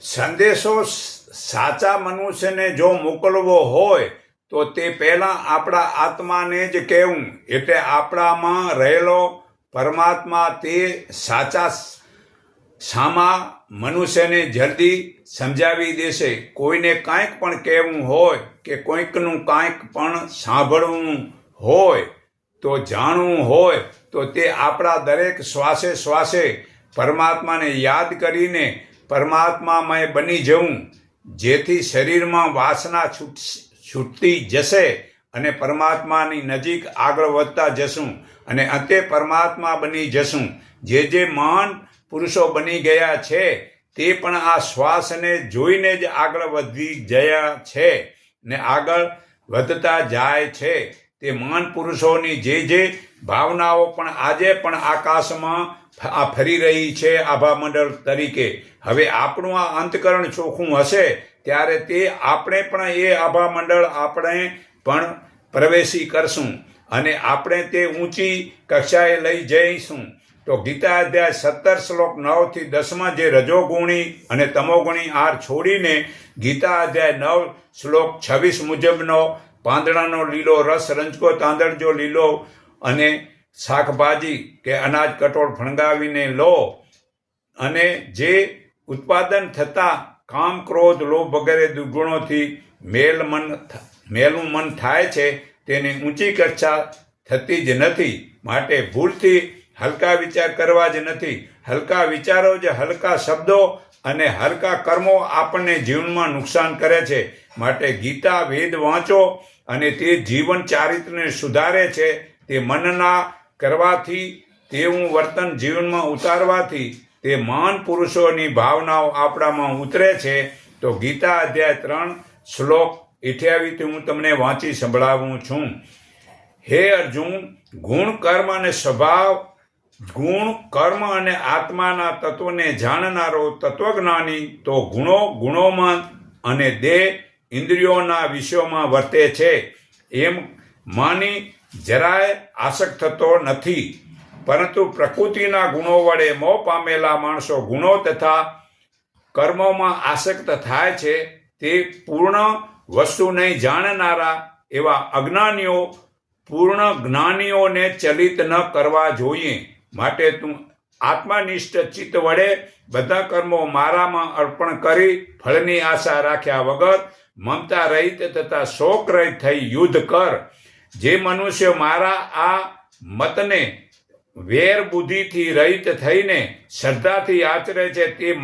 સંદેશો સાચા મનુષ્યને જો મોકલવો હોય તો તે પહેલાં આપણા આત્માને જ કહેવું, એટલે આપણામાં રહેલો પરમાત્મા તે સાચા સામા મનુષ્યને જલ્દી સમજાવી દેશે. કોઈને કાંઈક પણ કહેવું હોય કે કોઈકનું કાંઈક પણ સાંભળવું હોય તો જાણવું હોય તો તે આપણા દરેક શ્વાસે શ્વાસે પરમાત્માને યાદ કરીને પરમાત્મામય બની જવું, જેથી શરીરમાં વાસના છૂટતી જશે અને પરમાત્માની નજીક આગળ વધતા જશું અને અંતે પરમાત્મા બની જશું. જે મહાન પુરુષો બની ગયા છે તે પણ આ શ્વાસને જોઈને જ આગળ વધી ગયા છે ને આગળ વધતા જાય છે. તે મહાન પુરુષોની જે ભાવનાઓ પણ આજે પણ આકાશમાં ફરી રહી છે આભામંડળ તરીકે. હવે આપણું આ અંતકરણ ચોખ્ખું હશે ત્યારે તે આપણે પણ એ આભામંડળ આપણે પણ પ્રવેશી કરશું અને આપણે તે ઊંચી કક્ષાએ લઈ જઈશું. તો ગીતા અધ્યાય 17 શ્લોક 9 થી 10 જે રજોગુણી અને તમોગુણી આર છોડીને ગીતા અધ્યાય 9 શ્લોક 26 મુજબનો પાંદડાનો લીલો રસ રંજકો તાંદળજો લીલો અને શાકભાજી કે અનાજ કઠોળ ફણગાવીને લો અને જે ઉત્પાદન થતા કામ ક્રોધ લોભ વગેરે દુર્ગુણોથી મેલું મન થાય છે તેને ઊંચી કક્ષા થતી જ નથી. માટે ભૂલથી હલકા વિચાર કરવા જ નથી. હલકા વિચારો જ હલકા શબ્દો અને હલકા કર્મો આપણને જીવનમાં નુકસાન કરે છે. માટે ગીતા વેદ વાંચો અને તે જીવન ચારિત્રને સુધારે છે. તે મનના કરવાથી તેવું વર્તન જીવનમાં ઉતારવાથી તે મહાન પુરુષોની ભાવનાઓ આપણામાં ઉતરે છે. તો ગીતા અધ્યાય 3 શ્લોક 28 હું તમને વાંચી સંભળાવું છું. હે અર્જુન, ગુણ કર્મ અને સ્વભાવ, ગુણ કર્મ અને આત્માના તત્વને જાણનારો તત્વજ્ઞાની તો ગુણોમાં અને દેહ ઇન્દ્રિયોના વિષયોમાં વર્તે છે એમ માની જરાય આસક્ત થતો નથી. પરંતુ પ્રકૃતિના ગુણો વડે મોહ પામેલા માણસો ગુણો તથા કર્મોમાં આસક્ત થાય છે. તે પૂર્ણ વસ્તુ નહીં જાણનારા એવા અજ્ઞાનીઓ પૂર્ણ જ્ઞાનીઓને ચલિત ન કરવા જોઈએ. માટે તું આત્મનિષ્ઠ ચિત્ત વડે બધા કર્મો મારામાં અર્પણ કરી ફળની આશા રાખ્યા વગર મમતા રહિત તથા શોક રહિત થઈ યુદ્ધ કર. જે મનુષ્ય મારા આ મતને વેર બુદ્ધિથી રહિત થઈને શ્રદ્ધાથી આચરે છે તે